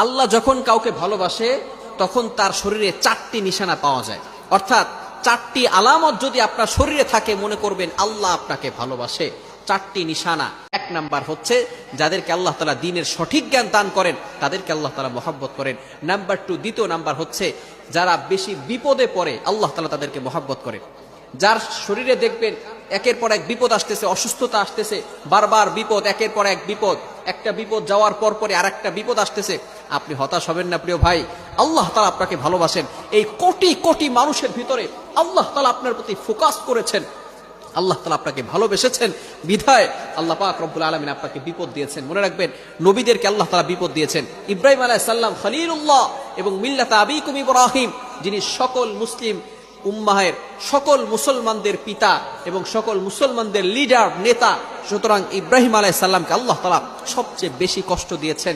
আল্লাহ যখন কাউকে ভালোবাসে তখন তার শরীরে 4টি নিশানা পাওয়া যায়, অর্থাৎ 4টি আলামত যদি আপনার শরীরে থাকে মনে করবেন আল্লাহ আপনাকে ভালোবাসে। 4টি নিশানা। 1 নাম্বার হচ্ছে যাদেরকে আল্লাহ তাআলা দ্বীনের সঠিক জ্ঞান দান করেন তাদেরকে আল্লাহ তাআলা মহব্বত করেন। নাম্বার 2, দ্বিতীয় নাম্বার হচ্ছে যারা বেশি বিপদে পড়ে আল্লাহ তাআলা তাদেরকে মহব্বত করেন। যার শরীরে দেখবেন একের পর এক বিপদ আসতেছে, অসুস্থতা আসতেছে, বারবার বিপদ, একের পর এক বিপদ, একটা বিপদ যাওয়ার পর পরে আরেকটা বিপদ আসতেছে, আপনি হতাশ হবেন না প্রিয় ভাই। আল্লাহ তাআলা আপনাকে ভালোবাসেন। এই কোটি কোটি মানুষের ভিতরে আল্লাহ তাআলা আপনার প্রতি ফোকাস করেছেন, আল্লাহ তাআলা আপনাকে ভালোবেসেছেন বিধায় আল্লাহ পাক রব্বুল আলামিন আপনাকে বিপদ দিয়েছেন। মনে রাখবেন নবীদেরকে আল্লাহ তাআলা বিপদ দিয়েছেন। ইব্রাহিম আলাইহিস সালাম খলিলুল্লাহ এবং মিল্লাত আবিকুম ইব্রাহিম, যিনি সকল মুসলিম উম্মাহের সকল মুসলমানদের পিতা এবং সকল মুসলমানদের লিডার নেতা, সুতরাং ইব্রাহিম আলাইহিস সালামকে আল্লাহ তাআলা সবচেয়ে বেশি কষ্ট দিয়েছেন।